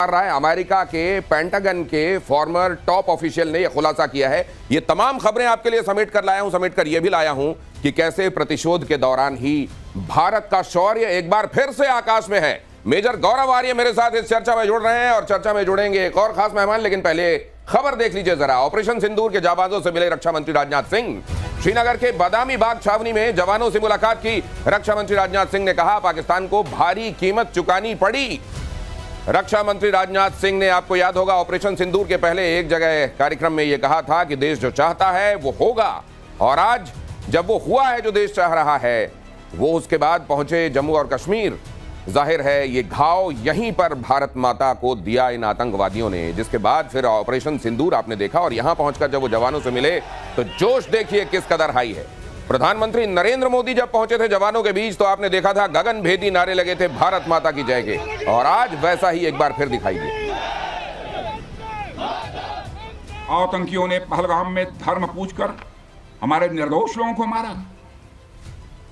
रहा है। अमेरिका के पेंटागन के फॉर्मर टॉप ऑफिशियल ने यह खुलासा किया है। ये तमाम खबरें आपके लिए समेट कर लाया हूं, समेट कर यह भी लाया हूं कि कैसे प्रतिशोध के दौरान ही भारत का शौर्य एक बार फिर से आकाश में है। मेजर गौरव आर्य मेरे साथ इस चर्चा में जुड़ रहे हैं और चर्चा में जुड़ेंगे एक और खास मेहमान, लेकिन पहले खबर देख लीजिए जरा। ऑपरेशन सिंदूर के जाबाजों से मिले रक्षा मंत्री राजनाथ सिंह। श्रीनगर के बादामी बाग छावनी में जवानों से मुलाकात की रक्षा मंत्री राजनाथ सिंह ने कहा, पाकिस्तान को भारी कीमत चुकानी पड़ी। रक्षा मंत्री राजनाथ सिंह ने, आपको याद होगा, ऑपरेशन सिंदूर के पहले एक जगह कार्यक्रम में यह कहा था कि देश जो चाहता है वो होगा, और आज जब वो हुआ है जो देश चाह रहा है, वो उसके बाद पहुंचे जम्मू और कश्मीर। जाहिर है ये घाव यहीं पर भारत माता को दिया इन आतंकवादियों ने, जिसके बाद फिर ऑपरेशन सिंदूर आपने देखा, और यहां पहुंचकर जब वो जवानों से मिले तो जोश देखिए किस कदर हाई है। प्रधानमंत्री नरेंद्र मोदी जब पहुंचे थे जवानों के बीच तो आपने देखा था गगन भेदी नारे लगे थे भारत माता की जय के, और आज वैसा ही एक बार फिर दिखाई दिया। आतंकियों ने पहलगाम में धर्म पूछकर हमारे निर्दोष लोगों को मारा।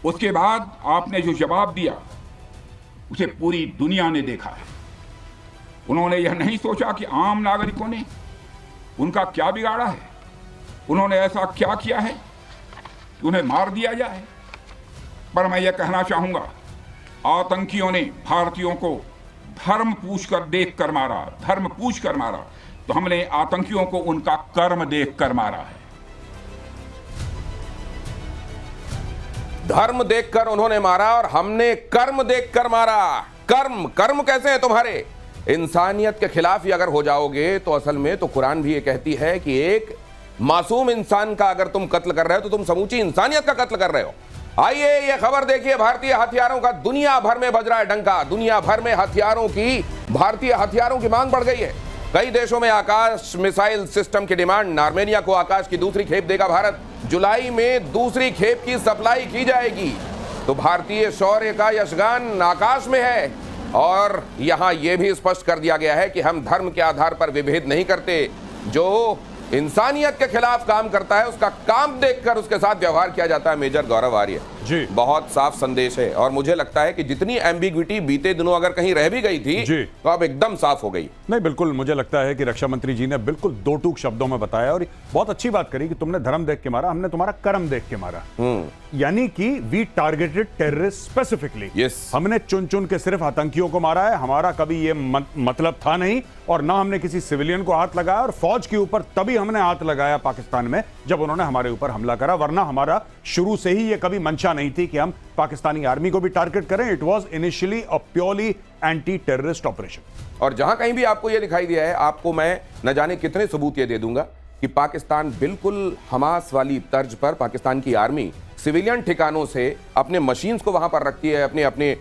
उसके बाद आपने जो जवाब दिया उसे पूरी दुनिया ने देखा है। उन्होंने यह नहीं सोचा कि आम नागरिकों ने उनका क्या बिगाड़ा है, उन्होंने ऐसा क्या किया है कि उन्हें मार दिया जाए। पर मैं यह कहना चाहूंगा, आतंकियों ने भारतीयों को धर्म पूछकर देखकर मारा, धर्म पूछकर मारा, तो हमने आतंकियों को उनका कर्म देखकर मारा है। धर्म देखकर उन्होंने मारा और हमने कर्म देखकर मारा। कर्म कैसे हैं तुम्हारे? इंसानियत के खिलाफ ही अगर हो जाओगे तो असल में तो कुरान भी ये कहती है कि एक मासूम इंसान का अगर तुम कत्ल कर रहे हो तो तुम समूची इंसानियत का कत्ल कर रहे हो। आइए ये खबर देखिए, भारतीय हथियारों का दुनिया भर में बज रहा है डंका। दुनिया भर में भारतीय हथियारों की मांग बढ़ गई है। कई देशों में आकाश मिसाइल सिस्टम की डिमांड। आर्मेनिया को आकाश की दूसरी खेप देगा भारत। जुलाई में दूसरी खेप की सप्लाई की जाएगी। तो भारतीय शौर्य का यशगान आकाश में है, और यहां यह भी स्पष्ट कर दिया गया है कि हम धर्म के आधार पर विभेद नहीं करते। जो इंसानियत के खिलाफ काम करता है उसका काम देखकर उसके साथ व्यवहार किया जाता है। मेजर गौरव आर्य जी, बहुत साफ संदेश है, और मुझे लगता है कि जितनी एम्बिग्विटी बीते दिनों अगर कहीं रह भी गई थी तो अब एकदम साफ हो गई। नहीं, बिल्कुल मुझे लगता है कि रक्षा मंत्री जी ने बिल्कुल दो टूक शब्दों में बताया, और बहुत अच्छी बात करी कि तुमने धर्म देख के मारा, हमने तुम्हारा कर्म देख के मारा। यानी कि वी टारगेटेड टेररिस्ट स्पेसिफिकली। हमने चुन चुन के सिर्फ आतंकियों को मारा है। हमारा कभी ये मतलब था नहीं, और ना हमने किसी सिविलियन को हाथ लगाया, और फौज के ऊपर तभी हमने हाथ लगाया पाकिस्तान में जब उन्होंने हमारे ऊपर हमला करा, वरना हमारा शुरू से ही ये कभी मंशा नहीं थी कि हम पाकिस्तानी आर्मी को भी टारगेट करें। It was initially a purely anti terrorist operation. और जहां कहीं भी आपको यह दिखाई दिया है, आपको मैं न जाने कितने सबूत ये दे दूंगा कि पाकिस्तान बिल्कुल हमास वाली तर्ज पर पाकिस्तान की आर्मी सिविलियन ठिकानों से अपने मशीन्स को वहां पर रखती है, अपने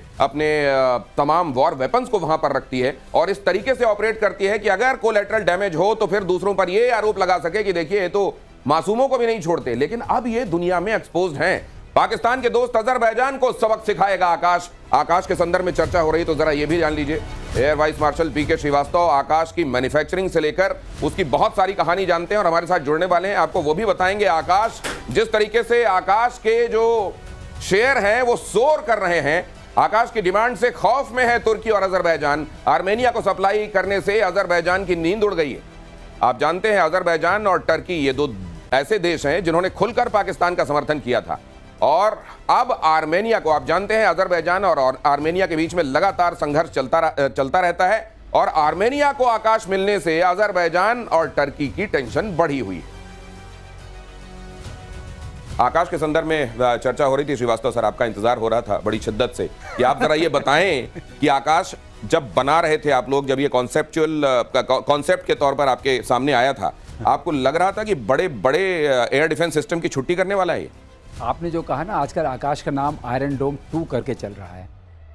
तमाम वॉर वेपन्स को वहां पर रखती है, और इस तरीके से ऑपरेट करती है कि अगर कोलैटरल डैमेज हो तो फिर दूसरों पर यह आरोप लगा सके कि देखिए ये तो मासूमों को भी नहीं छोड़ते। लेकिन अब ये दुनिया में एक्सपोज्ड हैं। पाकिस्तान के दोस्त अजरबैजान को सबक सिखाएगा आकाश के संदर्भ में चर्चा हो रही, तो जरा ये भी जान लीजिए। एयर वाइस मार्शल पीके श्रीवास्तव आकाश की मैन्युफैक्चरिंग से लेकर उसकी बहुत सारी कहानी जानते हैं और हमारे साथ जुड़ने वाले हैं। आपको वो भी बताएंगे आकाश, जिस तरीके से आकाश के जो शेयर हैं वो सोर कर रहे हैं। आकाश की डिमांड से खौफ में है तुर्की और अजरबैजान। आर्मेनिया को सप्लाई करने से अजरबैजान की नींद उड़ गई है। आप जानते हैं अजरबैजान और टर्की ये दो ऐसे देश हैं जिन्होंने खुलकर पाकिस्तान का समर्थन किया था, और अब आर्मेनिया को, आप जानते हैं अजरबैजान और आर्मेनिया के बीच में लगातार संघर्ष चलता रहता है, और आर्मेनिया को आकाश मिलने से अजरबैजान और टर्की की टेंशन बढ़ी हुई है। आकाश के संदर्भ में चर्चा हो रही थी। श्रीवास्तव सर, आपका इंतजार हो रहा था बड़ी शिद्दत से कि आप जरा ये बताएं कि आकाश जब बना रहे थे आप लोग, जब ये कॉन्सेप्ट के तौर पर आपके सामने आया था, आपको लग रहा था कि बड़े बड़े एयर डिफेंस सिस्टम की छुट्टी करने वाला है? आपने जो कहा ना, आजकल आकाश का नाम आयरन डोम 2 करके चल रहा है।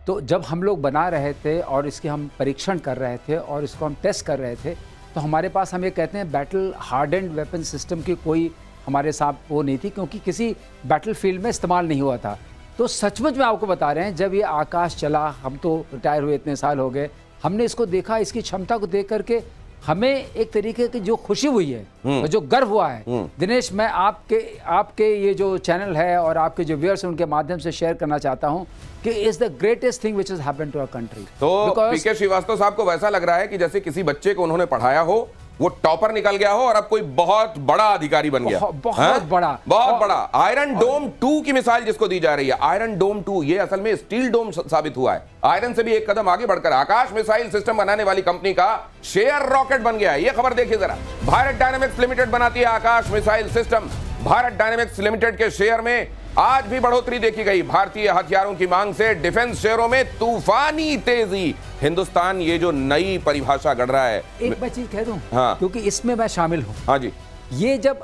तो जब हम लोग बना रहे थे और इसके हम परीक्षण कर रहे थे और इसको हम टेस्ट कर रहे थे, तो हमारे पास, हम ये कहते हैं, बैटल हार्डेंड वेपन सिस्टम की कोई हमारे साथ वो नहीं थी, क्योंकि किसी बैटल फील्ड में इस्तेमाल नहीं हुआ था। तो सचमुच में आपको बता रहे हैं, जब ये आकाश चला, हम तो रिटायर हुए इतने साल हो गए, हमने इसको देखा, इसकी क्षमता को देख करके हमें एक तरीके की जो खुशी हुई है और जो गर्व हुआ है, दिनेश, मैं आपके ये जो चैनल है और आपके जो व्यूअर्स हैं उनके माध्यम से शेयर करना चाहता हूं कि is the greatest thing which is happened to our country. तो पीके श्रीवास्तव साहब को वैसा लग रहा है कि जैसे किसी बच्चे को उन्होंने पढ़ाया हो, वो टॉपर निकल गया हो और अब कोई बहुत बड़ा अधिकारी बन गया। बहुत बड़ा आयरन डोम 2 की मिसाल जिसको दी जा रही है। आयरन डोम 2 ये असल में स्टील डोम साबित हुआ है। आयरन से भी एक कदम आगे बढ़कर आकाश मिसाइल सिस्टम बनाने वाली कंपनी का शेयर रॉकेट बन गया है। ये खबर देखिए जरा। भारत डायनेमिक्स लिमिटेड बनाती है Akash missile system. Bharat dynamics limited के शेयर में आज भी बढ़ोतरी देखी गई। भारतीय हथियारों की मांग से डिफेंस शेयरों में तूफानी तेजी। हिंदुस्तान ये जो नई परिभाषा गढ़ रहा है, एक मैं चीज कह दूं, हाँ, क्योंकि इसमें मैं शामिल हूं। हाँ जी, ये जब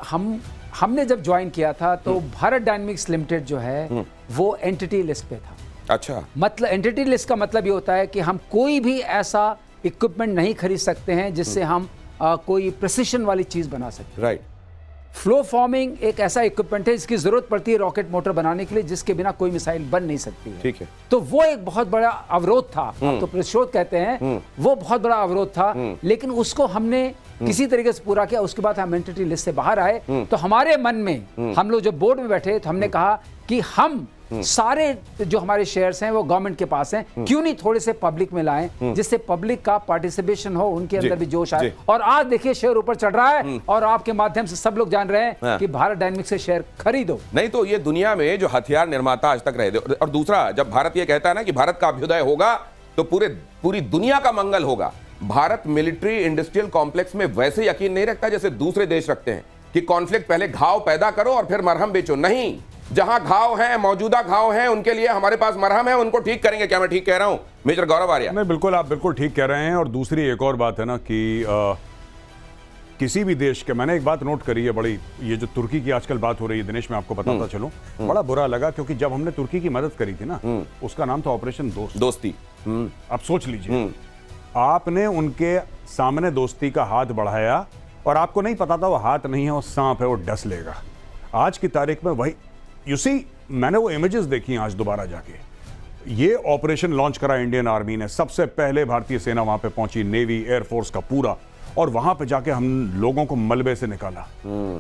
हमने जब ज्वाइन किया था तो भारत डायनेमिक्स लिमिटेड जो है वो एंटिटी लिस्ट पे था। अच्छा, मतलब एंटिटी लिस्ट का मतलब ये होता है कि हम कोई भी ऐसा इक्विपमेंट नहीं खरीद सकते हैं जिससे हम कोई प्रिसिशन वाली चीज बना सकते। राइट। फ्लो फॉर्मिंग एक ऐसा इक्विपमेंट है जिसकी जरूरत पड़ती है रॉकेट मोटर बनाने के लिए, जिसके बिना कोई मिसाइल बन नहीं सकती है। ठीक है। तो वो एक बहुत बड़ा अवरोध था, आप तो प्रतिशोध कहते हैं, वो बहुत बड़ा अवरोध था, लेकिन उसको हमने किसी तरीके से पूरा किया। उसके बाद हम एंटिटी लिस्ट से बाहर आए। तो हमारे मन में, हम लोग जब बोर्ड में बैठे तो हमने कहा कि हम सारे जो हमारे शेयर्स हैं वो गवर्नमेंट के पास हैं, क्यों नहीं थोड़े से पब्लिक में लाएं जिससे पब्लिक का पार्टिसिपेशन हो, उनके अंदर भी जोश आए। और आज देखिए शेयर ऊपर चढ़ रहा है और आपके माध्यम से सब लोग जान रहे हैं कि भारत डायनेमिक्स से शेयर खरीदो। नहीं तो ये दुनिया में जो हथियार निर्माता आज तक रहे थे, और दूसरा जब भारत ये कहता है ना कि भारत का अभ्युदय होगा तो पूरी दुनिया का मंगल होगा। भारत मिलिट्री इंडस्ट्रियल कॉम्प्लेक्स में वैसे यकीन नहीं रखता जैसे दूसरे देश रखते हैं कि कॉन्फ्लिक्ट पहले घाव पैदा करो और फिर मरहम बेचो। नहीं, जहां घाव हैं, मौजूदा घाव हैं, उनके लिए हमारे पास मरहम है, उनको ठीक करेंगे। क्या मैं ठीक कह रहा हूं मेजर गौरव आर्या? नहीं, बिल्कुल, आप बिल्कुल ठीक कह रहे हैं। और दूसरी एक और बात है ना कि किसी भी देश के, मैंने एक बात नोट करी है बड़ी, ये जो तुर्की की आजकल बात हो रही है दिनेश, मैं आपको बताता चलूं, बड़ा बुरा लगा क्योंकि जब हमने तुर्की की मदद करी थी ना, उसका नाम था ऑपरेशन दोस्ती। आप सोच लीजिए, आपने उनके सामने दोस्ती का हाथ बढ़ाया और आपको नहीं पता था वो हाथ नहीं है, वो सांप है, वो डस लेगा। आज की तारीख में वही मैंने वो इमेजेस देखी आज दोबारा जाके। ये ऑपरेशन लॉन्च करा इंडियन आर्मी ने, सबसे पहले भारतीय सेना वहां पे पहुंची, नेवी एयरफोर्स का पूरा, और वहां पे जाके हम लोगों को मलबे से निकाला।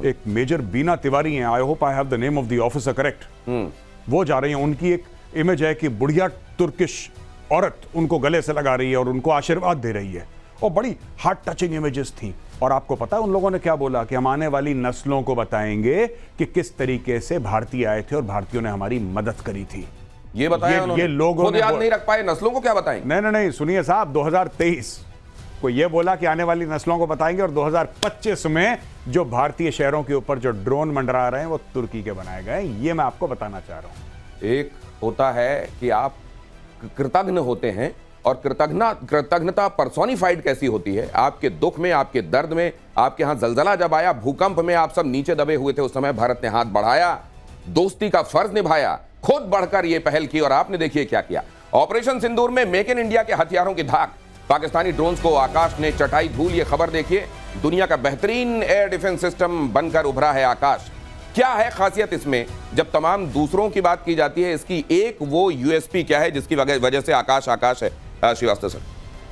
एक मेजर बीना तिवारी हैं, I hope I have the name of the officer correct, वो जा रही हैं। उनकी एक इमेज है कि बुढ़िया तुर्किश औरत उनको गले से लगा रही है और उनको आशीर्वाद दे रही है, और बड़ी हार्ट टचिंग इमेजेस थी। और आपको पता है उन लोगों ने क्या बोला कि हम आने वाली नस्लों को बताएंगे कि किस तरीके से भारतीय आए थे और भारतीयों ने हमारी मदद करी थी। ये बताया उन्होंने। ये लोगों खुद याद नहीं रख पाए, नस्लों को क्या बताएंगे? नहीं, सुनिए साहब, 2023 को ये बोला कि आने वाली नस्लों को बताएंगे, और 2025 में जो भारतीय शहरों के ऊपर जो ड्रोन मंडरा रहे हैं वो तुर्की के बनाए गए। ये मैं आपको बताना चाह रहा हूं। एक होता है कि आप कृतज्ञ होते हैं, और कृतज्ञता पर्सोनिफाइड कैसी होती है। आपके दुख में, आपके दर्द में, आपके यहां जलजला जब आया, भूकंप में आप सब नीचे दबे हुए थे, उस समय भारत ने हाथ बढ़ाया, दोस्ती का फर्ज निभाया, खुद बढ़कर यह पहल की, और आपने देखिए क्या किया। ऑपरेशन सिंदूर में मेक इन इंडिया के हथियारों की धाक, पाकिस्तानी ड्रोन्स को आकाश ने चटाई धूल। ये खबर देखिए, दुनिया का बेहतरीन एयर डिफेंस सिस्टम बनकर उभरा है आकाश। क्या है खासियत इसमें? जब तमाम दूसरों की बात की जाती है, इसकी एक वो यूएसपी क्या है जिसकी वजह से आकाश है? श्रीवास्तव सर,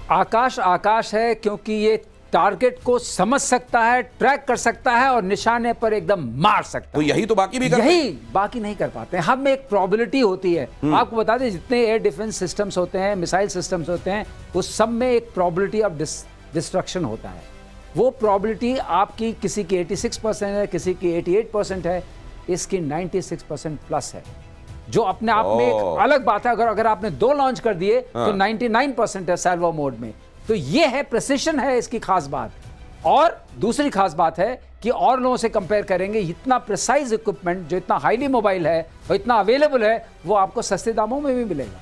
आकाश है क्योंकि ये टारगेट को समझ सकता है, ट्रैक कर सकता है और निशाने पर एकदम मार सकता है। तो यही तो बाकी भी करते हैं। यही बाकी नहीं कर पाते हैं। हम में एक प्रोबेबिलिटी होती है। आपको बता दें, जितने एयर डिफेंस सिस्टम्स होते हैं, मिसाइल सिस्टम्स होते हैं, उस सब में एक प्रोबेबिलिटी ऑफ डिस्ट्रक्शन होता है। वो प्रोबेबिलिटी आपकी किसी की 86% है, किसी की 88% है, इसकी 96% प्लस है, जो अपने आप में एक अलग बात है। अगर आपने 2 लॉन्च कर दिए तो 99% है सैल्वो मोड में। तो ये है प्रिसिशन है इसकी खास बात। और दूसरी खास बात है कि और लोगों से कंपेयर करेंगे, इतना प्रिसाइज इक्विपमेंट जो इतना हाईली मोबाइल है और इतना अवेलेबल है, वो आपको सस्ते दामों में भी मिलेगा।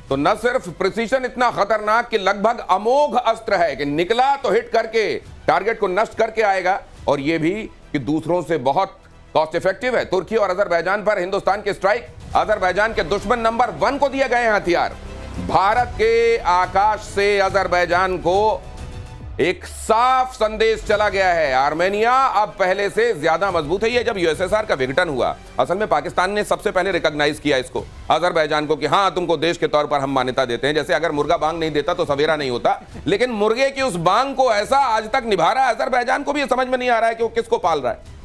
तो न सिर्फ प्रिसीजन इतना खतरनाक कि लगभग अमोघ अस्त्र है कि निकला तो हिट करके टारगेट को नष्ट करके आएगा, और यह भी कि दूसरों से बहुत कॉस्ट इफेक्टिव है। तुर्की और अजरबैजान पर हिंदुस्तान के स्ट्राइक, अजरबैजान के दुश्मन नंबर 1 को दिए गए हैं हथियार। भारत के आकाश से अजरबैजान को एक साफ संदेश चला गया है, आर्मेनिया अब पहले से ज्यादा मजबूत है। ये जब यूएसएसआर का विघटन हुआ, असल में पाकिस्तान ने सबसे पहले रिकॉग्नाइज किया इसको, अजरबैजान को, कि हाँ तुमको देश के तौर पर हम मान्यता देते हैं। जैसे अगर मुर्गा बांग नहीं देता तो सवेरा नहीं होता, लेकिन मुर्गे की उस बांग को ऐसा आज तक निभा रहा है, अजरबैजान को भी समझ में नहीं आ रहा है कि वो किसको पाल रहा है।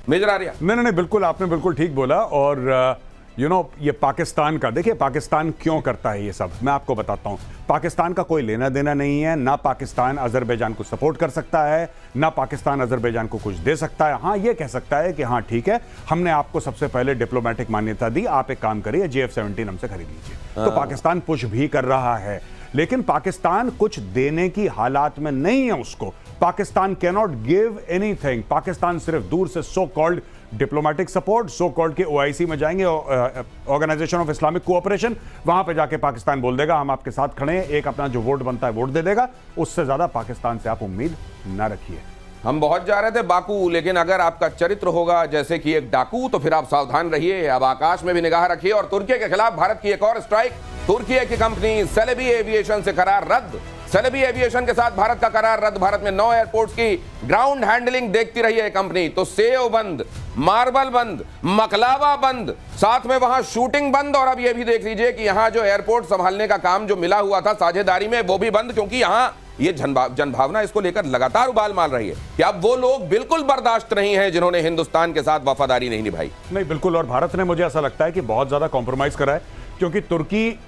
मेजर आर्या। नहीं, बिल्कुल, आपने बिल्कुल ठीक बोला। और ये पाकिस्तान का, देखिए पाकिस्तान क्यों करता है ये सब, मैं आपको बताता हूं। पाकिस्तान का कोई लेना देना नहीं है, ना पाकिस्तान अजरबैजान को सपोर्ट कर सकता है, ना पाकिस्तान अजरबैजान को कुछ दे सकता है। हाँ, ये कह सकता है कि हाँ ठीक है, हमने आपको सबसे पहले डिप्लोमेटिक मान्यता दी, आप एक काम करिए, JF-17 हमसे खरीद लीजिए। तो पाकिस्तान पुश भी कर रहा है, लेकिन पाकिस्तान कुछ देने की हालात में नहीं है उसको। Pakistan cannot give anything. Pakistan सिर्फ दूर से so called diplomatic support, so called के OIC में जाएंगे, ऑर्गेनाइजेशन ऑफ इस्लामिक कोऑपरेशन, वहां पे जाके पाकिस्तान बोल देगा हम आपके साथ खड़े हैं, एक अपना जो वोट बनता है वोट दे देगा। उससे ज्यादा पाकिस्तान से आप उम्मीद ना रखिए। हम बहुत जा रहे थे बाकू, लेकिन अगर आपका चरित्र होगा जैसे कि एक डाकू तो फिर आप सावधान रहिए। अब आकाश में भी निगाह रखिए। और तुर्की के खिलाफ भारत की एक और स्ट्राइक। तुर्की की कंपनी सेलेबी एविएशन से करार रद्द। सेलेबी एविएशन के साथ भारत का करार रद्द। भारत में 9 एयरपोर्ट्स की ग्राउंड हैंडलिंग देखती रही है कंपनी। तो सेव बंद, मार्बल बंद, मकलावा बंद, साथ में वहां शूटिंग बंद। और अब यह भी देख लीजिए कि यहां जो एयरपोर्ट संभालने का काम जो मिला हुआ था साझेदारी में, वो भी बंद, क्योंकि यहां ये जनभावना इसको लेकर लगातार उबाल मार रही है कि अब वो लोग बिल्कुल बर्दाश्त नहीं है जिन्होंने हिंदुस्तान के साथ वफादारी नहीं निभाई। नहीं, बिल्कुल। और भारत ने, मुझे ऐसा लगता है कि बहुत ज्यादा कॉम्प्रोमाइज करा है, क्योंकि तुर्की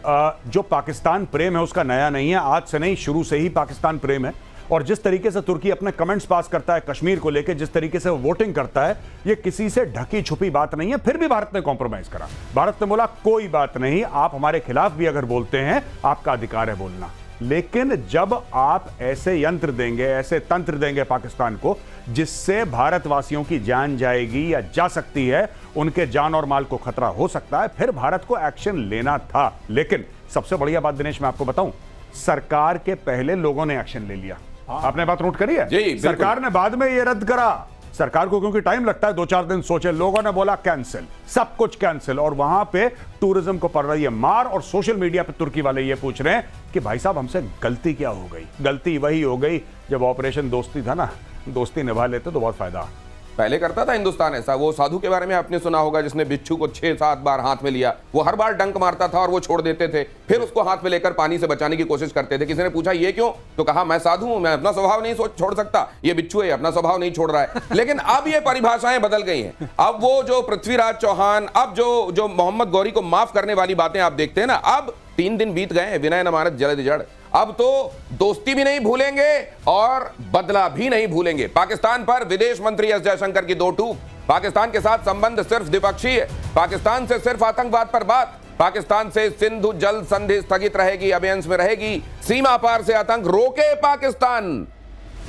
जो पाकिस्तान प्रेम है उसका नया नहीं है, आज से नहीं, शुरू से ही पाकिस्तान प्रेम है। और जिस तरीके से तुर्की अपने कमेंट्स पास करता है कश्मीर को लेकर, जिस तरीके से वो वोटिंग करता है, ये किसी से ढकी छुपी बात नहीं है। फिर भी भारत ने कॉम्प्रोमाइज करा। भारत ने बोला कोई बात नहीं, आप हमारे खिलाफ भी अगर बोलते हैं आपका अधिकार है बोलना, लेकिन जब आप ऐसे यंत्र देंगे, ऐसे तंत्र देंगे पाकिस्तान को जिससे भारतवासियों की जान जाएगी या जा सकती है, उनके जान और माल को खतरा हो सकता है, फिर भारत को एक्शन लेना था। लेकिन सबसे बढ़िया बात दिनेश, मैं आपको बताऊं, सरकार के पहले लोगों ने एक्शन ले लिया। आपने बात नोट करी है? सरकार ने बाद में ये रद्द करा। सरकार को क्योंकि टाइम लगता है, 2-4 दिन सोचे, लोगों ने बोला कैंसिल, सब कुछ कैंसिल। और वहां पे टूरिज्म को पड़ रही है मार। और सोशल मीडिया पे तुर्की वाले ये पूछ रहे हैं कि भाई साहब हमसे गलती क्या हो गई। गलती वही हो गई जब ऑपरेशन दोस्ती था ना, दोस्ती निभा लेते तो बहुत फायदा। पहले करता था हिंदुस्तान ऐसा। वो साधु के बारे में आपने सुना होगा जिसने बिच्छू को 6-7 बार हाथ में लिया। वो हर बार डंक मारता था और वो छोड़ देते थे, फिर उसको हाथ में लेकर पानी से बचाने की कोशिश करते थे। किसी ने पूछा ये क्यों, तो कहा मैं साधु हूं, मैं अपना स्वभाव नहीं छोड़ सकता, ये बिच्छू है अपना स्वभाव नहीं छोड़ रहा है। लेकिन अब ये परिभाषाएं बदल गई हैं। अब वो जो पृथ्वीराज चौहान, अब जो मोहम्मद गौरी को माफ करने वाली बातें आप देखते हैं ना, अब 3 दिन बीत गए, विनय न मानत जलद जड़। अब तो दोस्ती भी नहीं भूलेंगे और बदला भी नहीं भूलेंगे। पाकिस्तान पर विदेश मंत्री एस जयशंकर की 2 टूक। पाकिस्तान के साथ संबंध सिर्फ द्विपक्षीय, पाकिस्तान से सिर्फ आतंकवाद पर बात, पाकिस्तान से सिंधु जल संधि स्थगित रहेगी, अबेंस में रहेगी, सीमा पार से आतंक रोके पाकिस्तान।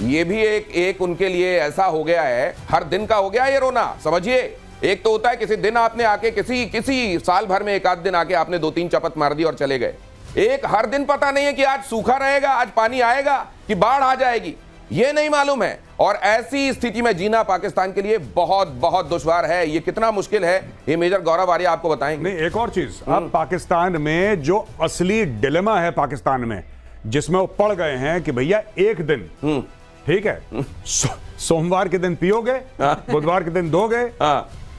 ये भी एक उनके लिए ऐसा हो गया है, हर दिन का हो गया ये रोना। समझिए, एक तो होता है किसी दिन आपने आके किसी साल भर में 1 आध दिन आके आपने 2-3 चपत मार दी और चले गए। एक हर दिन पता नहीं है कि आज सूखा रहेगा, आज पानी आएगा कि बाढ़ आ जाएगी, ये नहीं मालूम है। और ऐसी स्थिति में जीना पाकिस्तान के लिए बहुत बहुत दुश्वार है। ये कितना मुश्किल है, ये मेजर गौरव आर्य आपको बताएंगे। नहीं, एक और चीज, अब पाकिस्तान में जो असली डिलेमा है पाकिस्तान में, जिसमें वो पड़ गए हैं कि भैया एक दिन ठीक है, सोमवार के दिन पियोगे, बुधवार के दिन दोगे,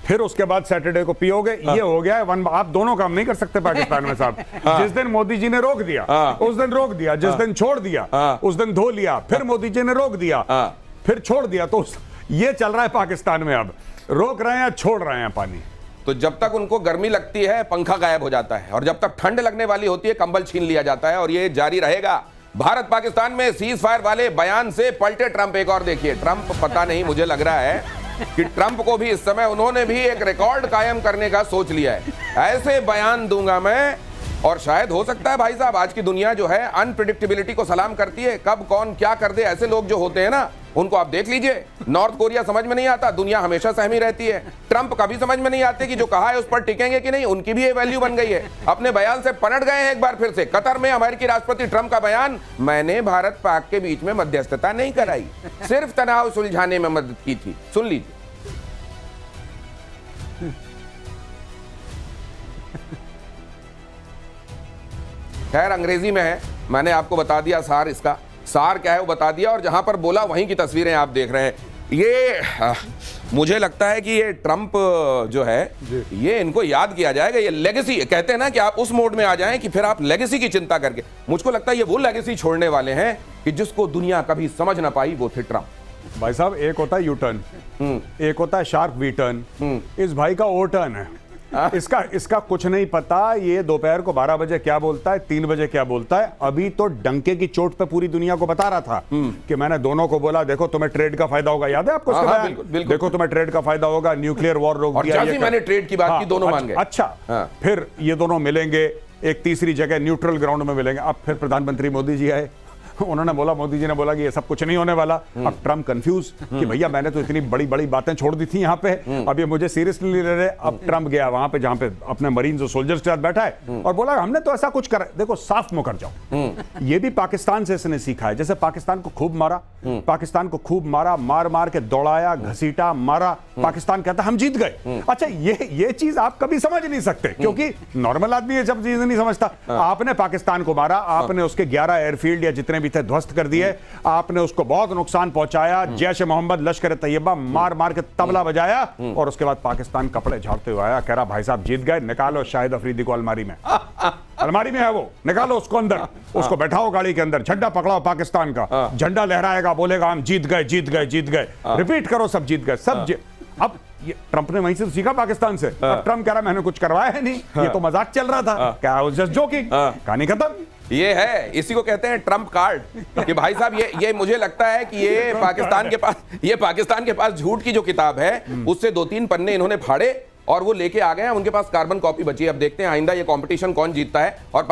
फिर उसके बाद सैटरडे को पियोगे। ये हो गया है आप दोनों काम नहीं कर सकते पाकिस्तान में साहब। जिस दिन मोदी जी ने रोक दिया उस दिन रोक दिया, जिस दिन छोड़ दिया उस दिन धो लिया, फिर मोदी जी ने रोक दिया फिर छोड़ दिया। तो ये चल रहा है पाकिस्तान में, अब रोक रहे हैं छोड़ रहे हैं पानी। तो जब तक उनको गर्मी लगती है पंखा गायब हो जाता है, और जब तक ठंड लगने वाली होती है कंबल छीन लिया जाता है, और ये जारी रहेगा। भारत पाकिस्तान में सीज फायर वाले बयान से पलटे ट्रंप। एक और देखिए, ट्रंप पता नहीं, मुझे लग रहा है कि ट्रंप को भी इस समय उन्होंने भी एक रिकॉर्ड कायम करने का सोच लिया है। ऐसे बयान दूंगा मैं, और शायद हो सकता है भाई साहब, आज की दुनिया जो है अनप्रिडिक्टेबिलिटी को सलाम करती है। कब कौन क्या कर दे, ऐसे लोग जो होते हैं ना, उनको आप देख लीजिए। नॉर्थ कोरिया समझ में नहीं आता, दुनिया हमेशा सहमी रहती है। ट्रंप कभी समझ में नहीं आते कि जो कहा है उस पर टिकेंगे कि नहीं, उनकी भी ये वैल्यू बन गई है। अपने बयान से पलट गए हैं एक बार फिर से। कतर में अमेरिकी राष्ट्रपति ट्रंप का बयान, मैंने भारत पाक के बीच में मध्यस्थता नहीं कराई, सिर्फ तनाव सुलझाने में मदद की थी। सुन लीजिए। खैर अंग्रेजी में है, मैंने आपको बता दिया सार इसका। सार क्या है वो बता दिया, और जहां पर बोला वहीं की तस्वीरें आप देख रहे हैं। ये मुझे लगता है कि ये ट्रंप जो है ये इनको याद किया जाएगा। ये लेगेसी कहते हैं ना कि आप उस मोड में आ जाएं कि फिर आप लेगेसी की चिंता करके, मुझको लगता है ये वो लेगेसी छोड़ने वाले हैं कि जिसको दुनिया कभी समझ ना पाई, वो थे ट्रंप। भाई साहब, एक होता है यू टर्न, एक होता है शार्प वी टर्न, इस भाई का ओ टर्न है। इसका कुछ नहीं पता, ये दोपहर को 12 बजे क्या बोलता है, 3 बजे क्या बोलता है। अभी तो डंके की चोट पे पूरी दुनिया को बता रहा था कि मैंने दोनों को बोला, देखो तुम्हें ट्रेड का फायदा होगा, याद है आपको? हाँ, बिल्कुल, बिल्कुल। देखो तुम्हें ट्रेड का फायदा होगा, न्यूक्लियर वॉर रोक दिया। मैंने ट्रेड की बात की, दोनों मान गए। अच्छा, फिर ये दोनों मिलेंगे एक तीसरी जगह न्यूट्रल ग्राउंड में मिलेंगे। अब फिर प्रधानमंत्री मोदी जी आए, उन्होंने बोला, मोदी जी ने बोला कि ये सब कुछ नहीं होने वाला। अब ट्रम्प कंफ्यूज कि भैया मैंने तो इतनी बड़ी बड़ी बातें छोड़ दी थी यहाँ पे, अब ये मुझे सीरियसली ले रहे। अब ट्रम्प गया वहां पे जहां पे अपने मरीन्स और सोल्जर्स के साथ बैठा है और बोला हमने तो ऐसा कुछ करा। देखो साफ मुकर जाओ, ये भी पाकिस्तान से इसने सीखा है। जैसे पाकिस्तान को खूब मारा, पाकिस्तान को खूब मारा, मार मार के दौड़ाया, घसीटा, मारा, पाकिस्तान कहता हम जीत गए। अच्छा, ये चीज आप कभी समझ नहीं सकते, क्योंकि नॉर्मल आदमी ये सब चीज नहीं समझता। आपने पाकिस्तान को मारा, आपने उसके 11 एयरफील्ड या जितने भी थे ध्वस्त कर दिए, आपने उसको बहुत नुकसान पहुंचाया, जैश ए मोहम्मद, लश्कर ए तैयबा मार मार के तबला बजाया, और उसके बाद पाकिस्तान कपड़े झाड़ते हुए आया, कह रहा भाई साहब जीत गए, निकालो शाहिद अफरीदी को अलमारी में। अलमारी में है वो, निकालो उसको अंदर, उसको बैठाओ गाड़ी के अंदर, झंडा पकड़ाओ पाकिस्तान का, झंडा लहराएगा, बोलेगा हम जीत गए, जीत गए, जीत गए, रिपीट करो सब जीत गए, सब अब ये ट्रंप ने वहीं से सीखा पाकिस्तान से। अब ट्रंप कह रहा मैंने कुछ करवाया है नहीं, ये तो मजाक चल रहा था, क्या जस्ट जोकिंग, कहानी खत्म। ये है, इसी को कहते हैं ट्रंप कार्ड कि भाई साहब ये मुझे लगता है कि ये पाकिस्तान के पास झूठ की जो किताब है उससे 2-3 पन्ने इन्होंने फाड़े और वो लेके आ गए हैं। उनके पास कार्बन कॉपी बची है। अब देखते हैं आइंदा ये कंपटीशन कौन जीतता है। और